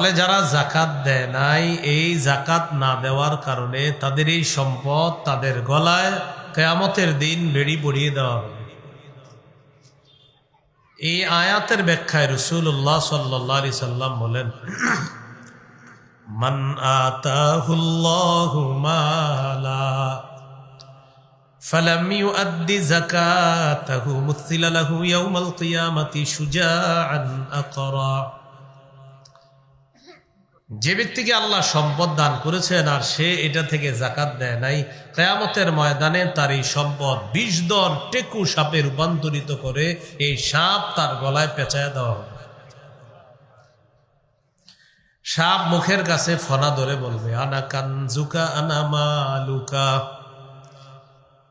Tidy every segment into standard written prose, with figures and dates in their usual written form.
তাহলে যারা যাকাত দেয় নাই, এই যাকাত না দেওয়ার কারণে তাদের এই সম্পদ তাদের গলায় কিয়ামতের দিন বেড়ি পরিয়ে দেওয়া হবে। এই আয়াতের ব্যাখ্যায় রাসূলুল্লাহ সাল্লাল্লাহু আলাইহি সাল্লাম বলেন, মান আতাহুল্লাহু মালা ফালাম ইউআদ্দি যাকাতাহু মুথিলা লাহু ইয়াউমাল কিয়ামাতি শুজাআন আকরা। যে ব্যক্তিকে আল্লাহ সম্পদ দান করেছেন আর সে এটা থেকে যাকাত দেয় নাই, কিয়ামতের ময়দানে তার এই সম্পদ ২০ দর টেকু সাপে রূপান্তরিত করে এই সাপ তার গলায় পেঁচায় দেওয়া হবে। সাপ মুখের কাছে ফনা ধরে বলবে, আনা কানজুকা আনা মালুকা,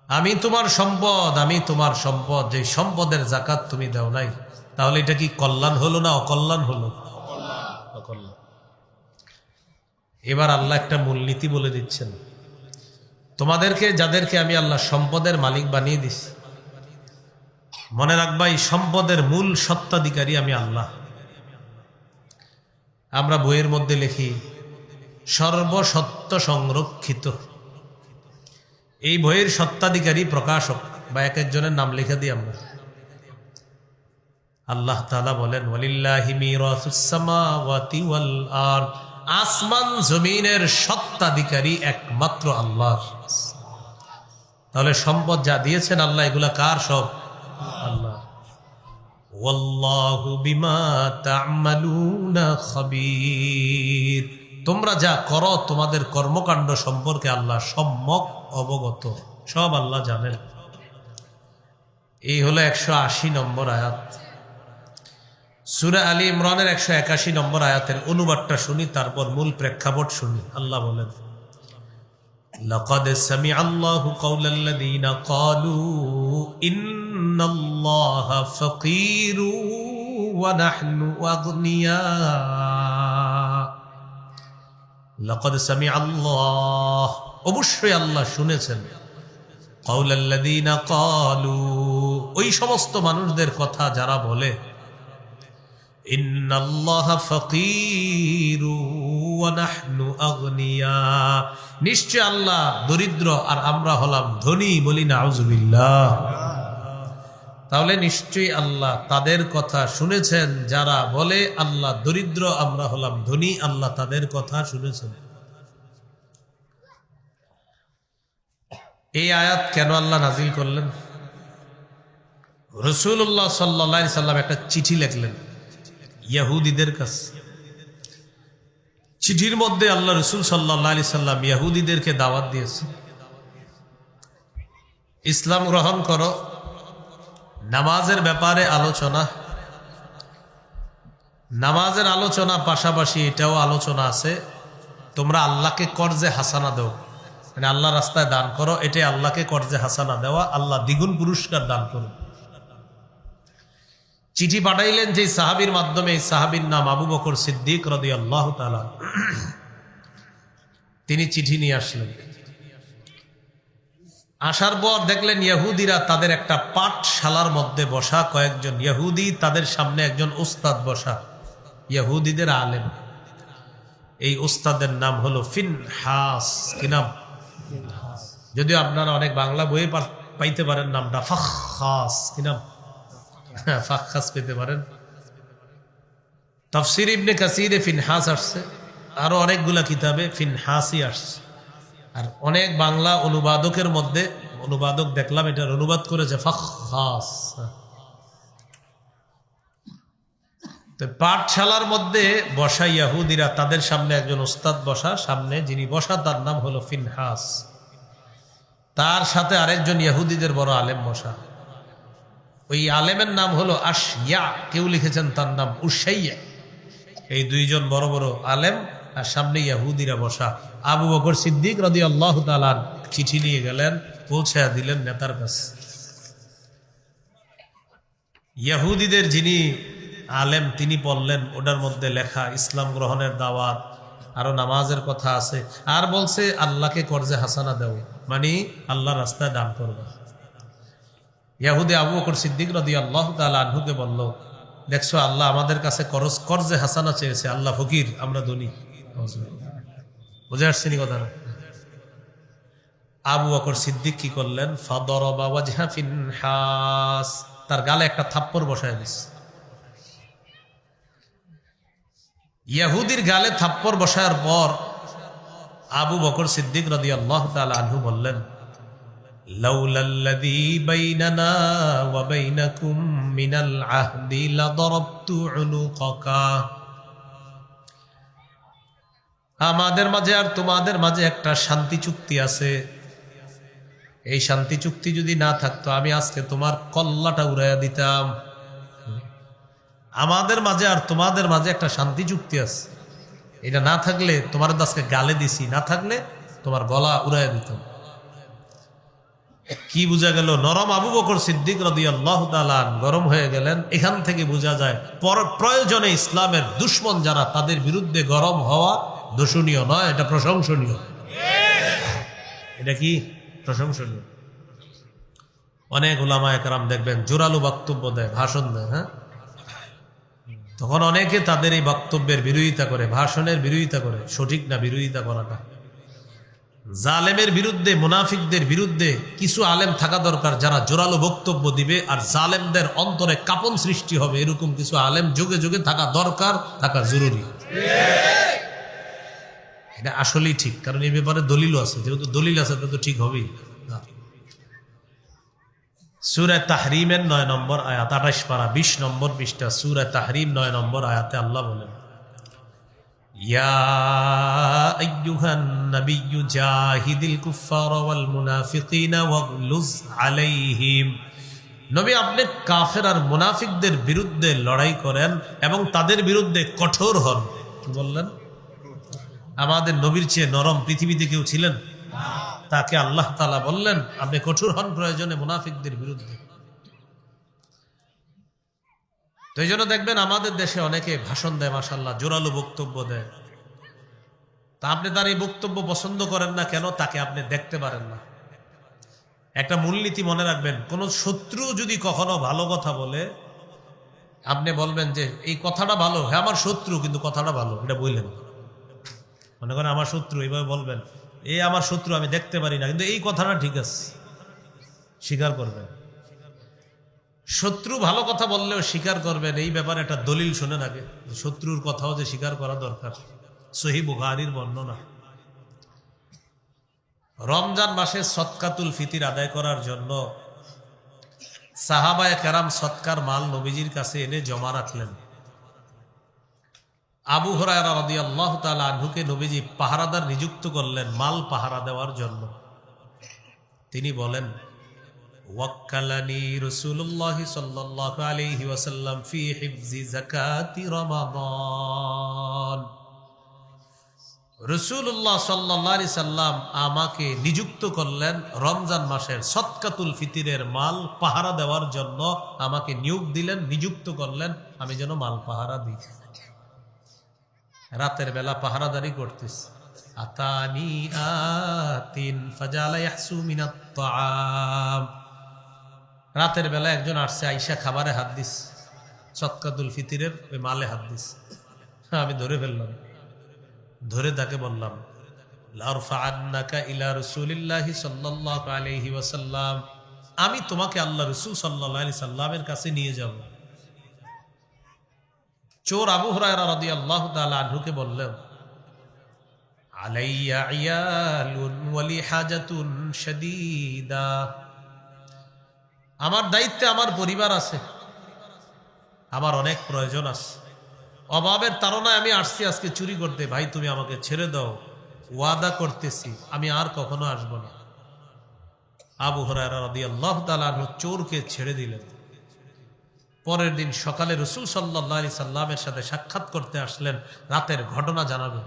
আমি তোমার সম্পদ, আমি তোমার সম্পদ। যে সম্পদের যাকাত তুমি দাও নাই, তাহলে এটা কি কল্যাণ হলো না অকল্যাণ হলো? অকল্যাণ। এবার আল্লাহ একটা মূলনীতি বলে দিচ্ছেন, তোমাদেরকে, যাদেরকে আমি আল্লাহ সম্পদের মালিক বানিয়ে দিছি, মনে রাখবা এই সম্পদের মূল সত্ত্বাধিকারী আমি আল্লাহ। আমরা বইয়ের মধ্যে লিখি সর্বসত্য সংরক্ষিত। এই বইয়ের সত্ত্বাধিকারী প্রকাশক বা এক একজনের নাম লিখে দিই আমরা। আল্লাহ তাআলা বলেন, ওয়ালিল্লাহি মিরাসুস সামাওয়াতি ওয়াল আরদ, আসমান জমিনের সত্ত্বাধিকারী একমাত্র আল্লাহ। তাহলে সম্পদ যা দিয়েছেন আল্লাহ, এগুলা কার? সব আল্লাহ। ওয়াল্লাহু বিমা তা'মালুনা খাবীর, তোমরা যা করো তোমাদের কর্মকাণ্ড সম্পর্কে আল্লাহ সম্যক অবগত, সব আল্লাহ জানেন। এই হলো 180 নম্বর আয়াত। সূরা আলী ইমরানের 181 নম্বর আয়াতের অনুবাদটা শুনি, তারপর মূল প্রেক্ষাপট শুনি। আল্লাহ বলেন, লাকাদ সামিআল্লাহু কাওলাল্লাযীনা ক্বালু ইন্নাল্লাহা ফাকীরু ওয়া নাহনু আগনিয়া। লাকাদ সামিআল্লাহ, অবশ্যই আল্লাহ শুনেছেন, কাওলাল্লাযীনা ক্বালু, ওই সমস্ত মানুষদের কথা যারা বলে, ইন্নাল্লাহা ফাকীরু ওয়া নাহনু আগনিয়া, নিশ্চয় আল্লাহ দরিদ্র আর আমরা হলাম ধনী। বলি নাউযুবিল্লাহ। তাহলে নিশ্চয়ই আল্লাহ তাদের কথা শুনেছেন যারা বলে আল্লাহ দরিদ্র, আমরা হলাম ধনী। আল্লাহ তাদের কথা শুনেছেন। এই আয়াত কেন আল্লাহ নাজিল করলেন? রাসূলুল্লাহ সাল্লাল্লাহু আলাইহি সাল্লাম একটা চিঠি লিখলেন ইহুদিদের কাছে। চিঠির মধ্যে আল্লাহ রাসূল সাল্লাল্লাহু আলাইহি সাল্লাম ইহুদিদেরকে দাওয়াত দিয়েছে, ইসলাম গ্রহণ করো, নামাজের ব্যাপারে আলোচনা, নামাজের আলোচনা পাশাপাশি এটাও আলোচনা আছে, তোমরা আল্লাহকে কর্জে হাসানা দাও, মানে আল্লাহ রাস্তায় দান করো, এটাই আল্লাহকে কর্জে হাসানা দেওয়া, আল্লাহ দ্বিগুণ পুরস্কার দান করুন। চিঠি পাঠাইলেন যে সাহাবীর মাধ্যমে, এই সাহাবীর নাম আবু বকর সিদ্দিক রাদিয়াল্লাহু তাআলা। তিনি চিঠি নিয়ে আসলেন। আসার পর দেখলেন ইহুদিরা তাদের একটা পাঠশালার মধ্যে বসা, কয়েকজন ইহুদি, তাদের সামনে একজন উস্তাদ বসা, ইহুদিদের আলেম। এই উস্তাদের নাম হলো ফিনহাস। কি নাম? যদিও আপনারা অনেক বাংলা বইয়ে পাইতে পারেন নামটা ফাখখাস। কি নাম? ফাখখাস পেতে পারেন। তাফসীর ইবনে কাসীরে ফিনহাস আসছে, আরো অনেকগুলা কিতাবে ফিনহাসই আসছে। আর অনেক বাংলা অনুবাদকের মধ্যে, অনুবাদক দেখলাম এটার অনুবাদ করেছে ফাখখাস। তো পাঠশালার মধ্যে বসা ইহুদিরা, তাদের সামনে একজন উস্তাদ বসা, সামনে যিনি বসা তার নাম হলো ফিনহাস, তার সাথে আরেকজন ইহুদিদের বড় আলেম বসা। ওই আলেমের নাম হলো আশইয়া, কেউ লিখেছেন তার নাম উসাইয়া। এই দুইজন বড় বড় আলেম, আর সামনে ইহুদিরা বসা। আবু বকর সিদ্দিক রাদিয়াল্লাহু তাআলা চিঠি নিয়ে গেলেন, পৌঁছায়া দিলেন নেতার কাছে। ইহুদিদের যিনি আলেম তিনি পড়লেন, ওটার মধ্যে লেখা ইসলাম গ্রহণের দাওয়াত, আরো নামাজের কথা আছে, আর বলছে আল্লাহকে কর্জে হাসানা দাও, মানে আল্লাহ রাস্তায় দান করবে। ইহুদি আবু বকর সিদ্দিক রাদিয়াল্লাহু তাআলা আনহুকে বলল, দেখছো আল্লাহ আমাদের কাছে কর্জে হাসানা চেয়েছে, আল্লাহ ফকির, আমরা ধনী। বুঝে আসছেনি কথা? আবু বকর সিদ্দিক কি করলেন? ফাদরাবা ওয়াজহা ফিনহাস, তার গালে একটা থাপ্পড় বসায় দিছে। ইহুদির গালে থাপ্পড় বসার পর আবু বকর সিদ্দিক রাদিয়াল্লাহু তাআলা আনহু বললেন, লাউলাল্লাযী বাইনানা ওয়া বাইনাকুম মিনাল আহদি লাদারাবতু উনুকাকা। আমাদের মাঝে আর তোমাদের মাঝে একটা শান্তি চুক্তি আছে, এই শান্তি চুক্তি যদি না থাকতো আমি আজকে তোমার কল্লাটা উড়াইয়া দিতাম। আমাদের মাঝে আর তোমাদের মাঝে একটা শান্তি চুক্তি আছে, এটা না থাকলে তোমার আজকে গালে দিছি, না থাকলে তোমার গলা উড়াইয়া দিতাম। কি বোঝা গেল? নরম আবু বকর সিদ্দিক রাদিয়াল্লাহু তাআলা গরম হয়ে গেলেন। এখান থেকে বোঝা যায় প্রয়োজনে ইসলামের দুশমন যারা, তাদের বিরুদ্ধে গরম হওয়া দোষণীয় নয়, এটা প্রশংসনীয়। এটা কি প্রশংসনীয়? অনেক উলামায়ে কেরাম দেখবেন জোরালো বক্তব্য দেয়, ভাষণ দেয়, হ্যাঁ, তখন অনেকে তাদের এই বক্তব্যের বিরোধিতা করে, ভাষণের বিরোধিতা করে। সঠিক না বিরোধিতা করাটা। জালেমের বিরুদ্ধে, মুনাফিকদের বিরুদ্ধে কিছু আলেম থাকা দরকার যারা জোরালো বক্তব্য দিবে, আর জালেমদের অন্তরে কাঁপন সৃষ্টি হবে এরকম কিছু আলেম যুগে যুগে থাকা দরকার, থাকা জরুরি। এটা আসলেই ঠিক, কারণ এই ব্যাপারে দলিলও আছে। যেহেতু দলিল আছে তা তো ঠিক হবেই। সূরা তাহরিমের 9 নম্বর আয়াত, 28 পারা 20 নম্বর পৃষ্ঠা, সূরা তাহরিম 9 নম্বর আয়াতে আল্লাহ বলেন, ইয়া আইয়ুহান নাবিয়্যু জাহিদিল কুফফারা ওয়াল মুনাফিকিনা ওয়াগলুজ আলাইহিম। নবী, আপনি কাফের আর মুনাফিকদের বিরুদ্ধে লড়াই করেন এবং তাদের বিরুদ্ধে কঠোর হন। কি বললেন? আমাদের নবীর চেয়ে নরম পৃথিবীতে কেউ ছিলেন? তাকে আল্লাহ তাআলা বললেন আপনি কঠোর হন প্রয়োজনে মুনাফিকদের বিরুদ্ধে। তো এই জন্য দেখবেন আমাদের দেশে অনেকে ভাষণ দেয়, মাশাআল্লাহ, জোরালো বক্তব্য দেয়। তা আপনি তার এই বক্তব্য পছন্দ করেন না কেন? তাকে আপনি দেখতে পারেন না। একটা মূলনীতি মনে রাখবেন, কোন শত্রু যদি কখনো ভালো কথা বলে, আপনি বলবেন যে এই কথাটা ভালো, হ্যাঁ আমার শত্রু কিন্তু কথাটা ভালো, এটা বললেন। মনে করেন আমার শত্রু, এইভাবে বলবেন, এই আমার শত্রু, আমি দেখতে পারি না কিন্তু এই কথাটা ঠিক আছে, স্বীকার করবেন। শত্রু ভালো কথা বললেও স্বীকার করবেন, এই ব্যাপারে একটা দলিল শুনেন আগে, শত্রুর কথাও যে স্বীকার করা দরকার। সহিহ বুখারীর বর্ণনা, রমজান মাসে সদকাতুল ফিতির আদায় করার জন্য সাহাবায়ে কেরাম সদকার মাল নবীজির কাছে এনে জমা রাখলেন। আবু হুরায়রা রাদিয়াল্লাহু তাআলা আনহুকে নবীজি পাহারাদার নিযুক্ত করলেন মাল পাহারা দেওয়ার জন্য। তিনি বলেন, ওয়াক্কালানি রাসূলুল্লাহ সাল্লাল্লাহু আলাইহি ওয়াসাল্লাম ফি হিফজি যাকাতি রমাদান। রাসূলুল্লাহ সাল্লাল্লাহু আলাইহি সাল্লাম আমাকে নিযুক্ত করলেন রমজান মাসের সদকাতুল ফিতরের মাল পাহারা দেওয়ার জন্য। আমাকে নিয়োগ দিলেন, নিযুক্ত করলেন, আমি যেন মাল পাহারা দিই। রাতের বেলা পাহারাদারি করতেছি। আতানি আতিন ফাজালা ইয়াহসু মিনাত তাআম। রাতের বেলা একজন আসছে, আইসা খাবারে হাত দিস, সদকাতুল ফিতরের ওই মালে হাত দিস। আমি ধরে ফেললাম, ধরে তাকে বললাম, লারফাআন্নাকা ইলা রাসূলিল্লাহি সাল্লাল্লাহু আলাইহি ওয়াসাল্লাম, আমি তোমাকে আল্লাহ রাসূল সাল্লাল্লাহু আলাইহি সাল্লামের কাছে নিয়ে যাব। চোর আবু হুরায়রা রাদিয়াল্লাহু তাআলা আনহুকে বললেন, আলাইয়া ইয়ালুন ওয়া লি হাজাতুন শাদীদা, আমার দায়িত্বে আমার পরিবার আছে, আমার অনেক প্রয়োজন আছে, অভাবের তাড়নায় আমি আসছি আজকে চুরি করতে। ভাই তুমি আমাকে ছেড়ে দাও, ওয়াদা করতেছি আমি আর কখনো আসবো না। আবু হুরায়রা রাদিয়াল্লাহু তাআলা আনহু চোরকে ছেড়ে দিলেন। পরের দিন সকালে রাসূল সাল্লাল্লাহু আলাইহি সাল্লামের সাথে সাক্ষাৎ করতে আসলেন, রাতের ঘটনা জানাবেন।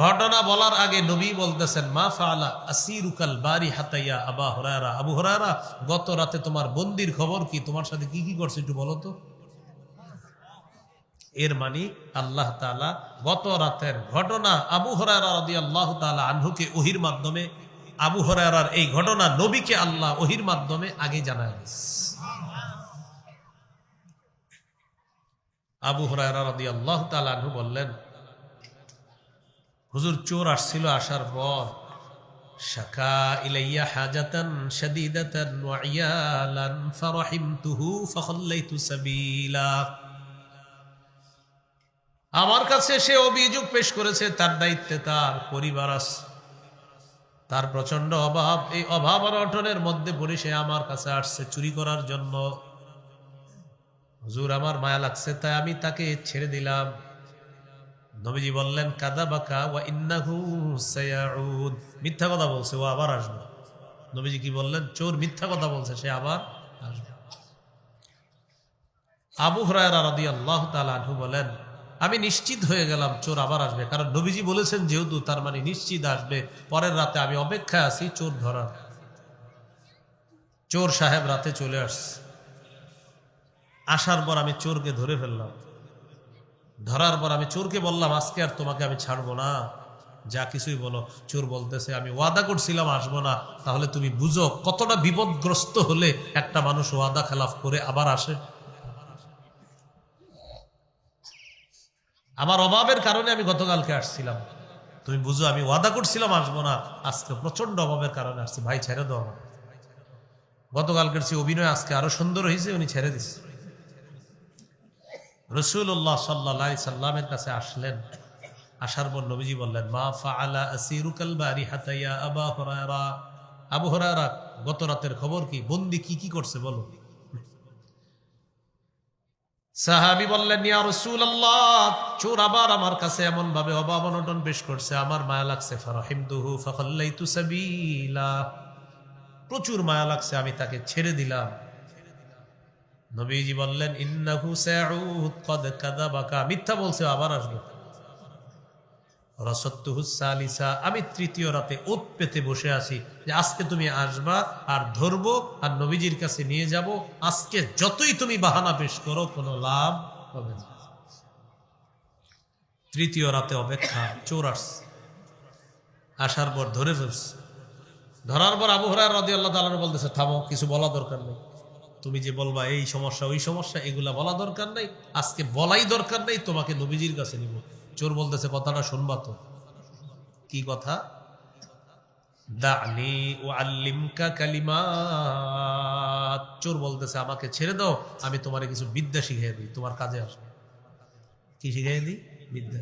ঘটনা বলার আগে নবী বলতেছেন, মা ফাআলা আসিরুকাল বারিহাতা ইয়া আবা হুরায়রা, আবু হুরায়রা গত রাতে তোমার বন্দির খবর কি, তোমার সাথে কি কি করছে একটু বলো তো। এর মানে আল্লাহ তাআলা গত রাতের ঘটনা আবু হুরায়রা রাদিয়াল্লাহু তাআলা আনহুকে ওহীর মাধ্যমে, আবু হুরায়রার এই ঘটনা নবীকে আল্লাহ ওহীর মাধ্যমে আগে জানায় দিয়েছে। আবু হুরায়রা রাদিয়াল্লাহু তাআলা আনহু বললেন, হুজুর চোর আসছিল, আসার পর শাকা ইলাইয়া হাজাতান শাদীদাতান ওয়া ইয়ালান ফারাহিমতুহু ফাখাল্লাইতু সাবিলা। আমার কাছে সে অভিযোগ পেশ করেছে, তার দায়িত্বে তার পরিবার আছে, তার প্রচন্ড অভাব, এই অভাব আর অটনের মধ্যে পড়ে সে আমার কাছে আসছে চুরি করার জন্য। হুজুর আমার মায়া লাগছে, তাই আমি তাকে ছেড়ে দিলাম। নবীজি বললেন, কাযাবাকা ওয়া ইন্নাহু সায়াউদ, মিথ্যা কথা বলছে, ও আবার আসবে। নবীজি কি বললেন? চোর মিথ্যা কথা বলছে, সে আবার আসবে। আবু হুরায়রা রাদিয়াল্লাহু তাআলা আনহু বলেন, আমি নিশ্চিত হয়ে গেলাম চোর আবার আসবে, কারণ নবীজি বলেছেন যেহেতু, তার মানে নিশ্চিত আসবে। পরের রাতে আমি অপেক্ষায় আছি চোর ধরার। চোর সাহেব রাতে চলে আসছে। আসার পর আমি চোরকে ধরে ফেললাম। ধরার পর আমি চোরকে বললাম, আজকে আর তোমাকে আমি ছাড়বো না, যা কিছুই বলো। চোর বলতেছে, আমি ওয়াদা করছিলাম আসবো না। তাহলে তুমি বুঝো কতটা বিপদগ্রস্ত হলে একটা মানুষ ওয়াদা খেলাফ করে আবার আসে। আমার অভাবের কারণে আমি গতকালকে আসছিলাম, তুমি বুঝো আমি ওয়াদা করছিলাম আসবো না, আজকে প্রচন্ড অভাবের কারণে আসছি, ভাই ছেড়ে দাও আমার। গতকালকের সে অভিনয় আজকে আরো সুন্দর হয়েছে, উনি ছেড়ে দিচ্ছে। রাসূলুল্লাহ সাল্লাল্লাহু আলাইহি সাল্লামের কাছে আসলেন। আসার পর নবীজি বললেন, মা ফাআলা আসিরুকাল বারিহাতা ইয়া আবা হুরায়রা। আবু হুরায়রা, গত রাতের খবর কি? বন্দী কি কি করছে বলো। সাহাবী বললেন, ইয়া রাসূলুল্লাহ, চোর আবার আমার কাছে এমন ভাবে অভাব অনটন পেশ করছে, আমার মায়া লাগছে। ফারাহিমতুহু ফাখাল্লাইতু সাবিলা, প্রচুর মায়া লাগছে, আমি তাকে ছেড়ে দিলাম। নবীজি বললেন, ইন্নাহু সাউদ ক্বাদ কাযাবাকা, মিথ্যা বলছে, আবার আসবে। রাসাতুহু সালিসা, আমি তৃতীয় রাতে ওত পেতে বসে আছি যে আজকে তুমি আসবা আর ধরবো আর নবীজির কাছে নিয়ে যাব। আজকে যতই তুমি বাহানা পেশ করো কোনো লাভ হবে না। তৃতীয় রাতে অপেক্ষা, চোর আসছে। আসার পর ধরে ফেলছে। ধরার পর আবু হুরায়রা রাদিয়াল্লাহু তাআলা বলতেছে, থামো, কিছু বলা দরকার নেই। তুমি যে বলবা এই সমস্যা ওই সমস্যা, এগুলা বলা দরকার নেই, আজকে বলাই দরকার নেই, তোমাকে নবীজির কাছে নিব। চোর বলতেছে, কথাটা শুনবা তো। কি কথা? দানি উআল্লিমকা কালিমাত। চোর বলতেছে, আমাকে ছেড়ে দাও, আমি তোমারে কিছু বিদ্যা শিখিয়ে দিই, তোমার কাজে আসবে। কি শিখিয়ে দিই? বিদ্যা।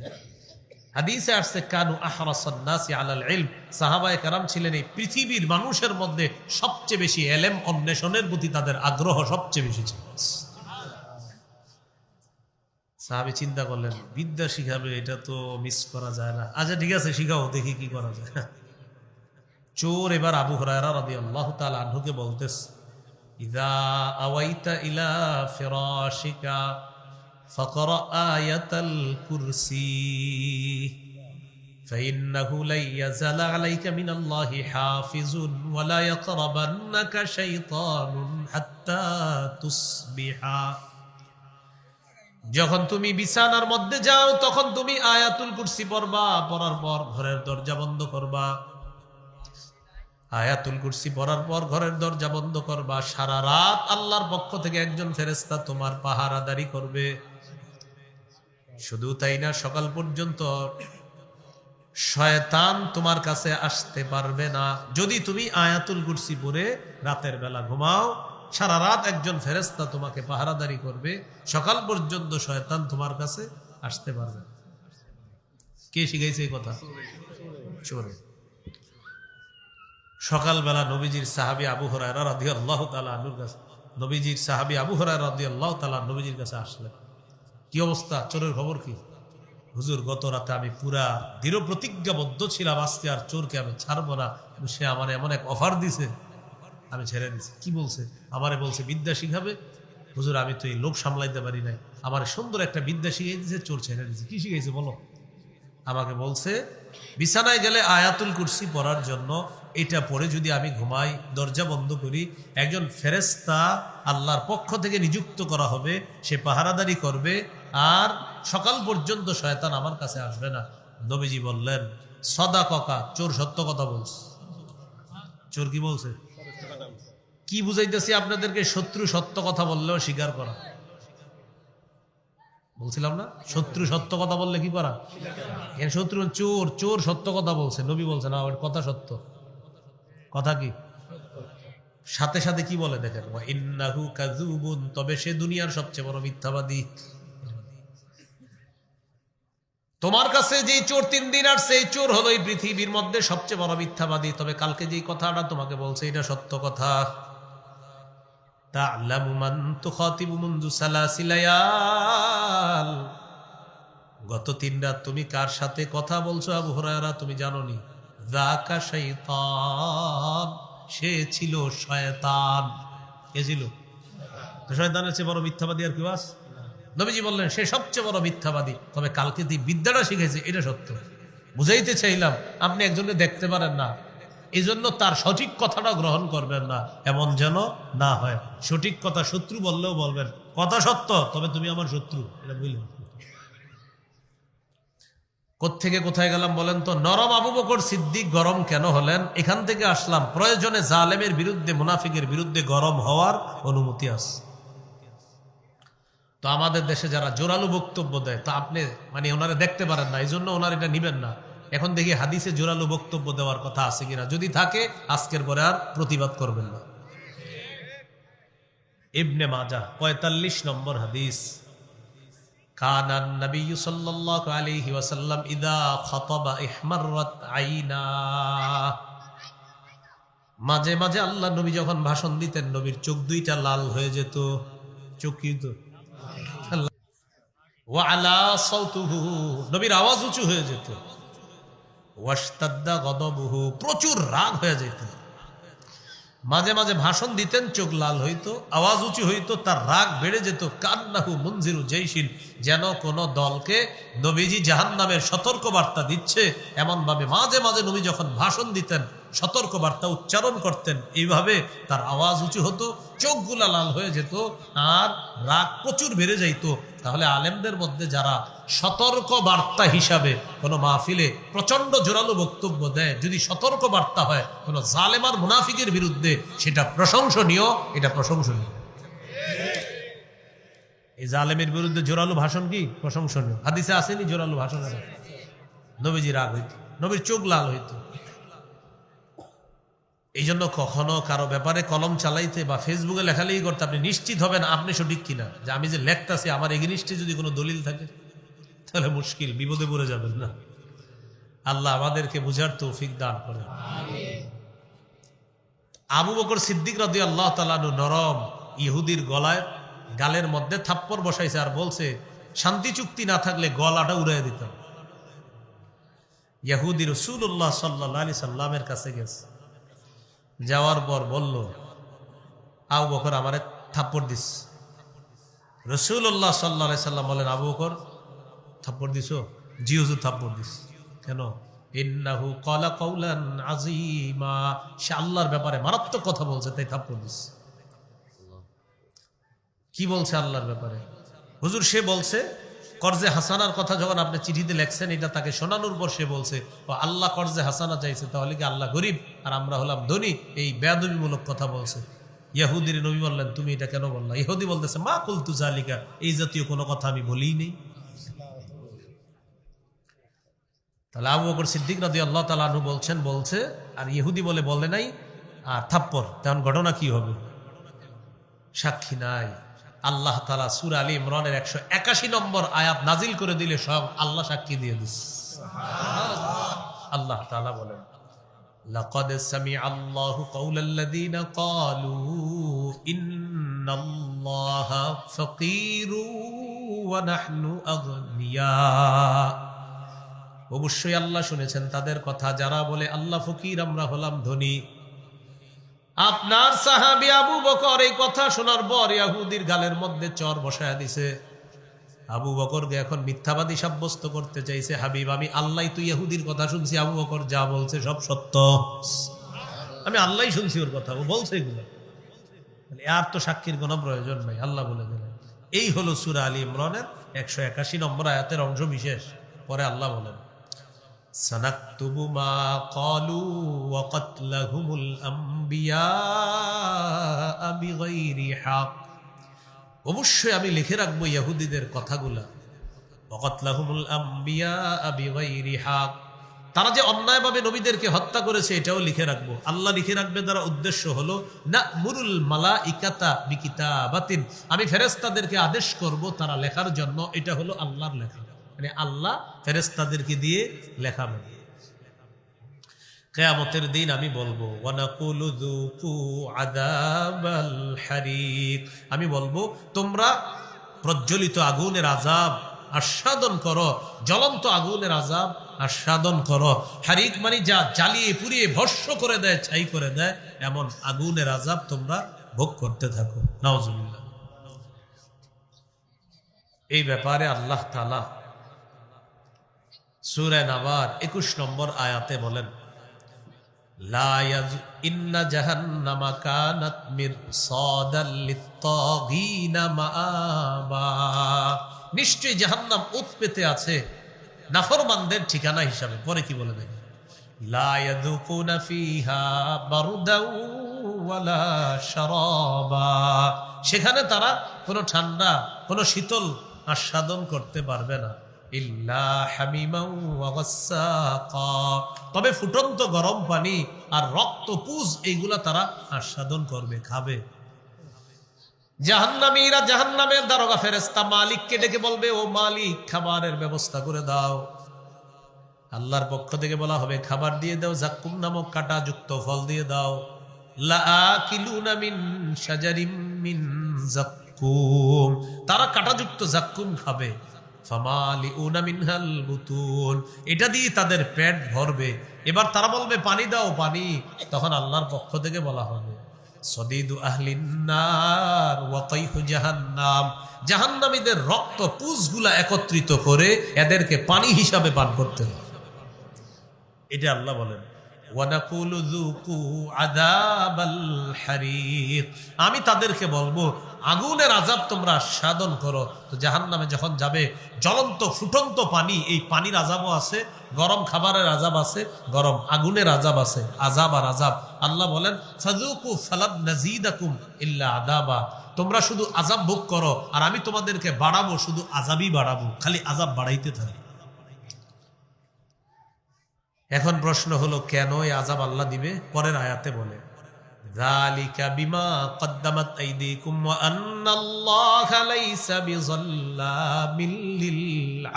হাদিসে আসছে, কানু আহরাসান নাসি আলাল ইলম, সাহাবায়ে কেরাম ছিলেন এই পৃথিবীর মানুষের মধ্যে সবচেয়ে বেশি ইলম অন্বেষণের প্রতি তাদের আগ্রহ সবচেয়ে বেশি ছিল। সাহাবী চিন্তা করলেন, বিদ্যা শিখাবে, এটা তো মিস করা যায় না। আচ্ছা ঠিক আছে, শিখাও, দেখি কি করা যায়। চোর এবার আবু হুরায়রা রাদিয়াল্লাহু তাআলা আনহুকে বলতেছে, ইযা আওয়াইতা ইলা ফিরাশিকা ফাকরা আয়াতাল কুরসি ফাইন্নাহু লা ইয়াজালা আলাইকা মিনাল্লাহি হাফিজুন ওয়া লা ইয়াকরাবান্নাকা শাইতানুন হাত্তা তুসবিহা। যখন তুমি বিছানার মধ্যে যাও তখন তুমি আয়াতুল কুরসি পড়বা, পড়ার পর ঘরের দরজা বন্ধ করবা। আয়াতুল কুরসি পড়ার পর ঘরের দরজা বন্ধ করবা। সারা রাত আল্লাহর পক্ষ থেকে একজন ফেরেশতা তোমার পাহারাদারি করবে। শুধু তাই না, সকাল পর্যন্ত শয়তান তোমার কাছে আসতে পারবে না। যদি তুমি আয়াতুল কুরসি পড়ে রাতের বেলা ঘুমাও, সারা রাত একজন ফেরেশতা তোমাকে পাহারাদারি করবে, সকাল পর্যন্ত শয়তান তোমার কাছে আসতে পারবে না। কে শিখাইছে এই কথা? চোরে। সকালবেলা নবীজির সাহাবী আবু হুরায়রা রাদিয়াল্লাহু তাআলা আনহুর কাছে, নবীজির সাহাবী আবু হুরায়রা রাদিয়াল্লাহু তাআলা নবীজির কাছে আসলেন। কি অবস্থা? চোরের খবর কি? হুজুর, গত রাতে আমি পুরা দৃঢ় প্রতিজ্ঞাবদ্ধ ছিলাম আজকে আর চোরকে আমি ছাড়বো না, সে আমার এমন এক অফার দিছে, আমি ছেড়ে দিছি। কি বলছে? আমারে বলছে বিদ্যা শিখাবে। হুজুর, আমি তো এই লোভ সামলাইতে পারি নাই, আমার সুন্দর একটা বিদ্যা শিখিয়ে দিয়েছে, চোর ছেড়ে দিয়েছে। কি শিখাইছে বলো? আমাকে বলছে বিছানায় গেলে আয়াতুল কুরসি পড়ার জন্য, এটা পড়ে যদি আমি ঘুমাই, দরজা বন্ধ করি, একজন ফেরেশতা আল্লাহর পক্ষ থেকে নিযুক্ত করা হবে, সে পাহারাদারি করবে আর সকাল পর্যন্ত শয়তান আমার কাছে আসবে না। নবীজি বললেন, সদাকা, চোর সত্য কথা বলছে। চোর কি বলছে? কি বুঝাইতেছি আপনাদেরকে? শত্রু সত্য কথা বললেও স্বীকার করা। বলছিলাম না, শত্রু সত্য কথা বললে কি করা? শত্রু চোর, চোর সত্য কথা বলছে, নবী বলছে না ওর কথা সত্য। কথা কি? সাথে সাথে কি বলে দেখেন, ইন্নাহু কাযুবুন, তবে সে দুনিয়ার সবচেয়ে বড় মিথ্যাবাদী। তোমার কাছে যে চোর 3 দিন আর সেই চোর হলো এই পৃথিবীর মধ্যে সবচেয়ে বড় মিথ্যাবাদী, তবে কালকে যে কথাটা তোমাকে বলছে এটা সত্য কথা। তা'লামু মান তুখাতিবু মুনযু সালাসি লায়াল, গত 3 রাত তুমি কার সাথে কথা বলছো আবু হুরায়রা তুমি জানোনি? যাকা শাইতান, সে ছিল শয়তান। কে ছিল? শয়তানের চেয়ে বড় মিথ্যাবাদী আর কি বাস? নবীজি বললেন সে সবচেয়ে বড় মিথ্যাবাদী, তবে কালকে তুই বিদ্যাটা শিখেছে এটা সত্য। বুঝাইতে চাইলাম আপনি একজনকে দেখতে পারেন না, এই জন্য তার সঠিক কথাটা গ্রহণ করবেন না, এমন যেন না হয়। সঠিক কথা শত্রু বললেও বলবেন কথা সত্য, তবে তুমি আমার শত্রু, এটা বুঝলেন। কোত্থেকে কোথায় গেলাম বলেন তো? নরম আবু বকর সিদ্দিক গরম কেন হলেন? এখান থেকে আসলাম। প্রয়োজনে জালেমের বিরুদ্ধে, মুনাফিকের বিরুদ্ধে গরম হওয়ার অনুমতি আছে। তো আমাদের দেশে যারা জোরালো বক্তব্য দেয়, তা আপনি মানে ওনারা দেখতে পারেন না, এই জন্য ওনারা এটা নিবেন না। এখন দেখি হাদিসে জোরালো বক্তব্য দেওয়ার কথা আছে কিনা, যদি থাকে আজকের পরে আর প্রতিবাদ করবেন না। ইবনে মাজাহ 45 নম্বর হাদিস, কানান নবী সাল্লাল্লাহু আলাইহি ওয়াসাল্লাম ইযা খাতাবা ইহমাররাত আইনা, মাঝে মাঝে আল্লাহ নবী যখন ভাষণ দিতেন নবীর চোখ দুইটা লাল হয়ে যেত। চোখ কি হতো? ওয়া আলা সাউতুহু, নবীর আওয়াজ উঁচু হয়ে যেত। ওয়াশতাদ্দা গদবুহু, প্রচুর রাগ হয়ে যেত। মাঝে মাঝে ভাষণ দিতেন চোখ লাল হইতো, আওয়াজ উঁচু হইতো, তার রাগ বেড়ে যেত। কান্নাহু মুনজিরু জাইশিন, যেন কোন দলকে নবীজি জাহান্নামের সতর্ক বার্তা দিচ্ছে এমন ভাবে মাঝে মাঝে নবী যখন ভাষণ দিতেন সতর্ক বার্তা উচ্চারণ করতেন, এইভাবে তার আওয়াজ উঁচু হতো, চোখগুলা লাল হয়ে যেত আর রাগ প্রচুর বেড়ে যাইত। তাহলে আলেমদের মধ্যে যারা সতর্ক বার্তা হিসাবে কোনো মাহফিলে প্রচন্ড জোরালো বক্তব্য দেয়, যদি সতর্ক বার্তা হয় কোনো জালেমার মুনাফিকের বিরুদ্ধে, সেটা প্রশংসনীয়, এটা প্রশংসনীয়। এই জালেমের বিরুদ্ধে জোরালো ভাষণ কি প্রশংসনীয়? হাদিসে আসেনি জোরালো ভাষণ? নবীজি রাগ হইত, নবীর চোখ লাল হইত। এই জন্য কখনো কারো ব্যাপারে কলম চালাইতে বা ফেসবুকে লেখালেখি করতে আপনি নিশ্চিত হবেন আপনি সঠিক কিনা, যে আমি যে লেখতাছি আমার এগেনিস্টে যদি কোনো দলিল থাকে তাহলে মুশকিল, বিপদে পড়ে যাবেন না। আল্লাহ আমাদেরকে বুঝার তৌফিক দান করেন। আবু বকর সিদ্দিক রাদিয়াল্লাহু তাআলা আনহু নরম ইহুদির গলায় গালের মধ্যে থাপ্পড় বসাইছে আর বলছে শান্তি চুক্তি না থাকলে গলাটা উড়াইয়া দিতাম। ইহুদি রাসূলুল্লাহ সাল্লাল্লাহু আলাইহি সাল্লামের কাছে গেছে, যাওয়ার পর বলল আবু বকর আমারে থাপ্পড় দিস। রাসূলুল্লাহ সাল্লাল্লাহু আলাইহি সাল্লাম বলেন আবু বকর থাপ্পড় দিছো? জি হুজুর থাপ্পড় দিস। কেন? ইন্নাহু ক্বালা কাওলান আযীমা, সে আল্লাহর ব্যাপারে মারাত্মক কথা বলছে তাই থাপ্পড় দিস। কি বলছে আল্লাহর ব্যাপারে? হুজুর সে বলছে কর্জে হাসানার কথা যখন আপনি চিঠিতে লেখছেন এটা তাকে শোনানোর পর সে বলছে ও আল্লাহ কর্জে হাসানা চাইছে, তাহলে কি আল্লাহ গরিব আর আমরা হলাম ধনী? এই বেয়াদবিমূলক কথা বলছে। ইহুদির নবী বললেন তুমি এটা কেন বললা? ইহুদি বলতেছে মা কুলতু জালিকা, এই জাতীয় কোনো কথা আমি বলিই নেই। তাহলে আবু বকর সিদ্দিক রাদিয়াল্লাহু তাআলা আনহু বলছেন বলছে আর ইহুদি বলে নাই আর থাপ্পড়, তখন ঘটনা কি হবে? সাক্ষী নাই। আল্লাহ তাআলা সূরা আলী ইমরানের 181 নম্বর আয়াত নাজিল করে দিলে সব আল্লাহ সাক্ষী দিয়ে দিস। আল্লাহ তাআলা বলেন লাকাদ সামিআল্লাহু কাওলাল্লাযীনা ক্বালু ইন্নাল্লাহা ফাকীরু ওয়া নাহনু আগনিয়া, অবশ্যই আল্লাহ শুনেছেন তাদের কথা যারা বলে আল্লাহ ফকির আমরা হলাম ধনী। আপনার সাহাবী আবু বকর এই কথা শোনার পর ইহুদির গালের মধ্যে চর বসায়া দিছে। আবু বকরকে এখন মিথ্যাবাদী সাব্যস্ত করতে চাইছে। হাবিব আমি আল্লাহ তো ইহুদির কথা শুনছি, আবু বকর যা বলছে সব সত্য, আমি আল্লাহ শুনছি ওর কথা, ও বলছে এগুলো, আর তো সাক্ষীর কোনো প্রয়োজন নাই, আল্লাহ বলে দিলেন। এই হলো সূরা আলী ইমরানের 181 নম্বর আয়াতের অংশ বিশেষ। পরে আল্লাহ বলেন সানাকতুবু মা ক্বালু ওয়া কাতলাহুমুল আমবিয়া বিগাইরি হক, অবশ্যই আমি লিখে রাখবো ইহুদিদের কথাগুলা ওয়াকাতলাহুমুল আমবিয়া বিগাইরি হক, তারা যে অন্যায়ভাবে নবীদেরকে হত্যা করেছে এটাও লিখে রাখবো। আল্লাহ লিখে রাখবে, দ্বারা উদ্দেশ্য হলো না'মুরুল মালাইকাতা বিকিতাবাতিন, আমি ফেরেশতাদেরকে আদেশ করব তারা লেখার জন্য। এটা হলো আল্লাহর লেখা, মানে আল্লাহ ফেরেশতাদেরকে দিয়ে লেখাবেন। কিয়ামতের দিন আমি বলবো ওয়ানাকুলু যুকু আযাবাল হারিক, আমি বলবো তোমরা প্রজ্বলিত আগুনের আযাব আস্বাদন করো, জ্বলন্ত আগুনের আযাব আস্বাদন করো। হারিক মানে যা জ্বালিয়ে পুড়িয়ে ভস্ম করে দেয়, ছাই করে দেয়, এমন আগুনের আযাব তোমরা ভোগ করতে থাকো। নাউজুবিল্লাহ। এই ব্যাপারে আল্লাহ তাআলা সূরা নাবার 21 নম্বর আয়াতে বলেন, লা ইন্না জাহান্নামা কানাত মিরসাদাল লিত্তাগিনা মাআবা, নিশ্চয়ই জাহান্নাম ওত পেতে আছে নাফরমানদের ঠিকানা হিসাবে। পরে কি বলে দেখেন, লা ইয়াযুকুনা ফিহা বারদাও ওয়ালা শারাবা, সেখানে তারা কোনো ঠান্ডা কোনো শীতল আস্বাদন করতে পারবে না। ইল্লা হামিমান ওয়া গাসসাকা, তবে ফুটন্ত গরম পানি আর রক্তপুজ এইগুলা তারা আস্বাদন করবে, খাবে। জাহান্নামীরা জাহান্নামের দারোগা ফেরেশতা মালিককে ডেকে বলবে, ও মালিক খাবারের ব্যবস্থা করে দাও। আল্লাহর পক্ষ থেকে বলা হবে, খাবার দিয়ে দাও, জাক্কুম নামক কাঁটাযুক্ত ফল দিয়ে দাও। লাআকিলুনা মিন শাজারিম মিন জাক্কুম, তারা কাঁটাযুক্ত জাক্কুম খাবে। ফামালিউনা মিনহাল বুতুন, এটা দিয়ে তাদের পেট ভরবে। এবার তারা বলবে পানি দাও পানি, তখন আল্লাহর পক্ষ থেকে বলা হবে সদিদু আহলিন নার ওয়া তাইহু জাহান্নাম, জাহান্নামীদের রক্ত পুজগুলা একত্রিত করে এদেরকে পানি হিসাবে পান করতে হবে। এটা আল্লাহ বলেন, ওয়া নাকুলু যুকু আযাবাল হারিক, আমি তাদেরকে বলবো আগুনের আযাব তোমরা আস্বাদন করো। তো জাহান্নামে যখন যাবে, জ্বলন্ত ফুটন্ত পানি, এই পানির আযাবও আছে, গরম খাবারের আযাব আছে, গরম আগুনের আযাব আছে, আযাব আর আযাব। আল্লাহ বলেন ফাযুকু ফালান নাযীদাকুম ইল্লা আযাবা, তোমরা শুধু আযাব ভোগ করো আর আমি তোমাদেরকে বাড়াবো, শুধু আযাবই বাড়াবো, খালি আযাব বাড়াইতে থাকি। এখন প্রশ্ন হলো কেন এই আযাব আল্লাহ দিবে? পরের আয়াতে বলে যালিকা বিমা কদ্দামাত আইদিকুম ওয়া আন্নাল্লাহা লাইসা বিযাল্লামিল লিল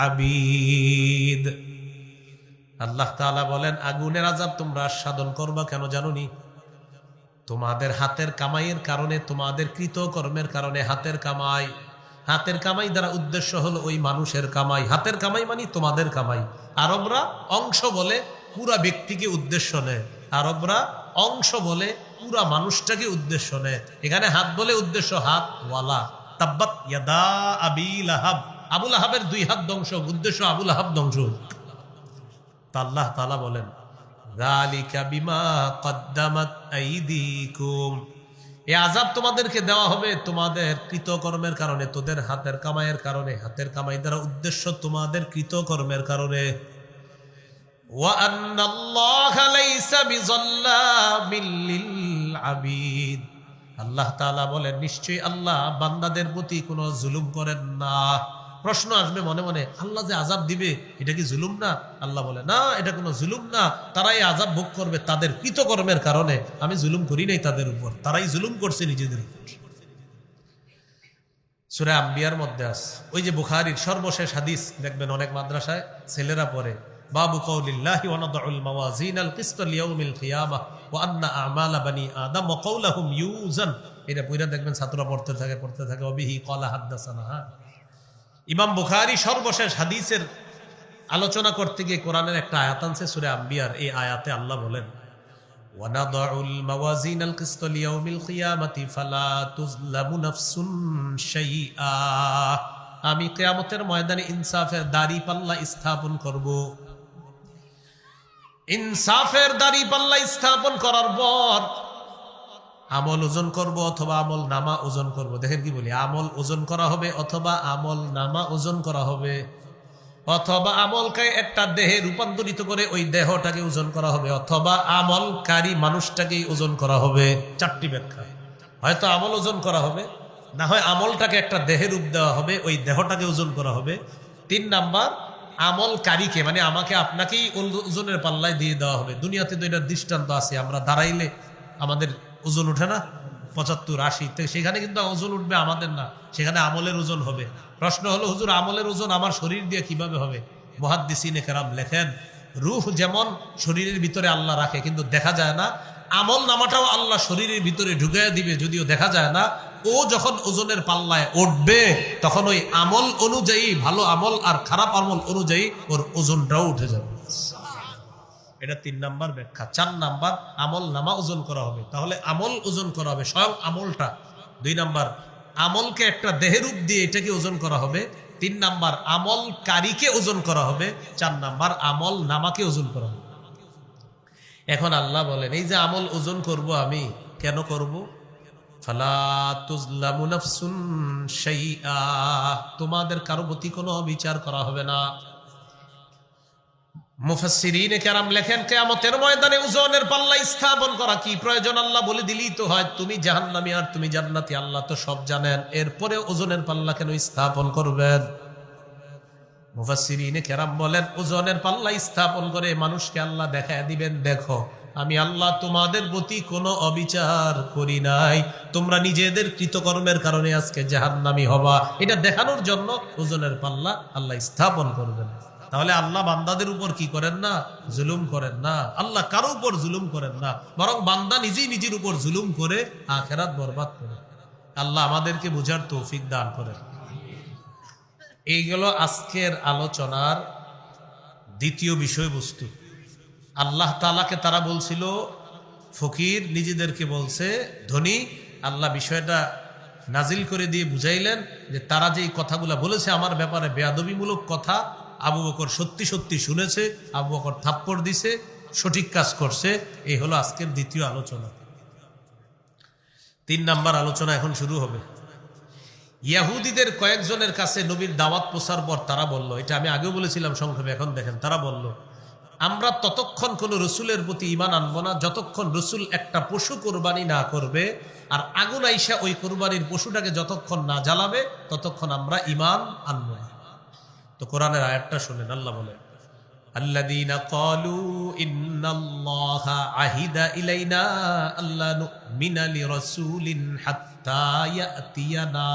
আবিদ। আল্লাহ তাআলা বলেন আগুনের আযাব তোমরা আস্বাদন করবা কেন জানোনি? তোমাদের হাতের কামাইয়ের কারণে, তোমাদের কৃতকর্মের কারণে। হাতের কামাই, হাতের কামাই দ্বারা উদ্দেশ্য হলো ওই মানুষের কামাই। হাতের কামাই মানে তোমাদের কামাই। আরবরা অংশ বলে পুরা ব্যক্তিকে উদ্দেশ্য নেয়, আরবরা অংশ বলে পুরা মানুষটাকে উদ্দেশ্য নেয়। এখানে হাত বলে উদ্দেশ্য হাত ওয়ালা। তাব্বাত ইয়াদা আবি লাহাব, আবু লাহাবের 2 হাত ধ্বংস, উদ্দেশ্য আবু লাহাব ধ্বংস। তা আল্লাহ তাআলা বলেন যালিকা বিমা কদ্দামাত আইদিকুম, এই আযাব তোমাদেরকে দেওয়া হবে তোমাদের কৃতকর্মের কারণে, তোদের হাতের কামাইয়ের কারণে। হাতের কামাই দ্বারা উদ্দেশ্য তোমাদের কৃতকর্মের কারণে। ওয়া আন্নাল্লাহা লাইসা বিযাল্লামিল লিল আবিদ, আল্লাহ তাআলা বলেন নিশ্চয়ই আল্লাহ বান্দাদের প্রতি কোনো জুলুম করেন না। প্রশ্ন আসবে মনে মনে, আল্লাহ যে আযাব দিবে এটা কি জুলুম না? আল্লাহ বলে না, এটা কোনো জুলুম না। তারা এই আযাব ভোগ করবে তাদের কৃতকর্মের কারণে, আমি জুলুম করি নাই তাদের উপর, তারাই জুলুম করছে নিজেদের উপর। সূরা আম্বিয়ার মধ্যে আছে, ওই যে বুখারীর সর্বশেষ হাদিস দেখবেন অনেক মাদ্রাসায় ছেলেরা পড়ে, বাবু কওলিল্লাহি ওয়া নাদউল মাওয়াজিনাল কিসত লিয়াউমিল কিয়ামাহ ওয়া আন্না আমালা বানি আদম ওয়া কওলাহুম ইউজান। এটা পড়া দেখবেন ছাত্ররা পড়তে থাকে ওবিহি ক্বালা হাদাসানা। ইমাম বুখারী সর্বশেষ হাদিসের আলোচনা করতে গিয়ে কোরআনের একটা আয়াত আনছে সূরা আম্বিয়ার। এই আয়াতে আল্লাহ বলেন ওয়া নাদউল মাওয়াজিনাল কিসত লিয়াউমিল কিয়ামাতি ফালা তুযলামু নাফসুন শাইআ, আমি কিয়ামতের ময়দানে ইনসাফের দাড়ি পাল্লা স্থাপন করব। ইনসাফের দাড়ি পাল্লা স্থাপন করার পর আমল ওজন করব অথবা আমল নামা ওজন করব। দেখেন কি বলি, আমল ওজন করা হবে অথবা আমল নামা ওজন করা হবে, অথবা আমলকে একটা দেহে রূপান্তরিত করে ওই দেহটাকে ওজন করা হবে, অথবা আমলকারী মানুষটাকেই ওজন করা হবে। 4টি ব্যাখ্যা, হয়তো আমল ওজন করা হবে, না হয় আমলটাকে একটা দেহে রূপ দেওয়া হবে, ওই দেহটাকে ওজন করা হবে, 3 নাম্বার আমলকারীকে, মানে আমাকে আপনাকেই ওজনের পাল্লায় দিয়ে দেওয়া হবে। দুনিয়াতে তো এটার দৃষ্টান্ত আছে, আমরা দাঁড়াইলে আমাদের ওজন ওঠে না 75 80, তো সেখানে কিন্তু ওজন উঠবে আমাদের না, সেখানে আমলের ওজন হবে। প্রশ্ন হলো হুজুর আমলের ওজন আমার শরীর দিয়ে কিভাবে হবে? মুহাদ্দিসিনে কেরাম লেখেন রূহ যেমন শরীরের ভিতরে আল্লাহ রাখে কিন্তু দেখা যায় না, আমল নামাটাও আল্লাহ শরীরের ভিতরে ঢুকাইয়া দিবে যদিও দেখা যায় না। ও যখন ওজনের পাল্লায় উঠবে তখন ওই আমল অনুযায়ী, ভালো আমল আর খারাপ আমল অনুযায়ী ওর ওজনটাও উঠে যাবে। এটা 3 নাম্বার ব্যাখ্যা। 4 নাম্বার আমল নামা ওজন করা হবে, তাহলে আমল ওজন করা হবে স্বয়ং আমলটা। 2 নাম্বার আমলকে একটা দেহরূপ দিয়ে এটাকে ওজন করা হবে। 3 নাম্বার আমলকারীকে ওজন করা হবে। 4 নাম্বার আমল নামাকে ওজন করা হবে। এখন আল্লাহ বলেন এই যে আমল ওজন করব আমি, কেন করব? ফালা তুজলামু নাফসুন শাইআ, তোমাদের কারো প্রতি কোনো বিচার করা হবে না। মুফাসসিরিনে কেরাম লেখেন কিয়ামতের ময়দানে ওজনের পাল্লা স্থাপন করা কি প্রয়োজন? আল্লাহ বলে দিলেই তো হয় তুমি জাহান্নামী আর তুমি জান্নাতি, আল্লাহ তো সব জানেন, এরপরে ওজনের পাল্লা কেন স্থাপন করবেন? মুফাসসিরিনে কেরাম বলেন ওজনের পাল্লা স্থাপন করে মানুষকে আল্লাহ দেখায় দিবেন, দেখো আমি আল্লাহ তোমাদের প্রতি কোনো অবিচার করি নাই, তোমরা নিজেদের কৃতকর্মের কারণে আজকে জাহান্নামী হবা, এটা দেখানোর জন্য ওজনের পাল্লা আল্লাহ স্থাপন করবেন। তাহলে আল্লাহ বান্দাদের উপর কি করেন না? জুলুম করেন না। আল্লাহ কারো উপর জুলুম করেন না, বরং বান্দা নিজেই নিজের উপর জুলুম করে আখিরাত বরবাদ করে। আল্লাহ আমাদেরকে বুঝার তৌফিক দান করেন। এইগুলো আজকের আলোচনার দ্বিতীয় বিষয়বস্তু। আল্লাহ তাআলাকে তারা বলছিল ফকির, নিজেদেরকে বলছে ধনী। আল্লাহ বিষয়টা নাজিল করে দিয়ে বুঝাইলেন যে তারা যে কথাগুলো বলেছে আমার ব্যাপারে বেয়াদবিমূলক কথা, আবু বকর সত্যি সত্যি শুনেছে, আবু বকর থাপ্পড় দিছে, সঠিক কাজ করছে। এই হলো আজকের দ্বিতীয় আলোচনা। 3 নাম্বার আলোচনা এখন শুরু হবে। ইয়াহুদীদের কয়েকজনের কাছে নবীর দাওয়াত পৌঁছার পর তারা বলল, এটা আমি আগেও বলেছিলাম সংক্ষেপে, এখন দেখেন তারা বলল আমরা ততক্ষণ কোন রসুলের প্রতি ঈমান আনবো না যতক্ষণ রসুল একটা পশু কোরবানি না করবে, আর আগুন আইসা ওই কোরবানির পশুটাকে যতক্ষণ না জ্বালাবে ততক্ষণ আমরা ঈমান আনবো না। তো কোরআনের আয়াতটা শুনেন, আল্লাহ বলেন আল্লাযীনা ক্বালু ইন্নাল্লাহা আহিদা ইলাইনা আল্লা নু'মিনা লিরাসূলিন হাত্তা ইয়াতিয়ানা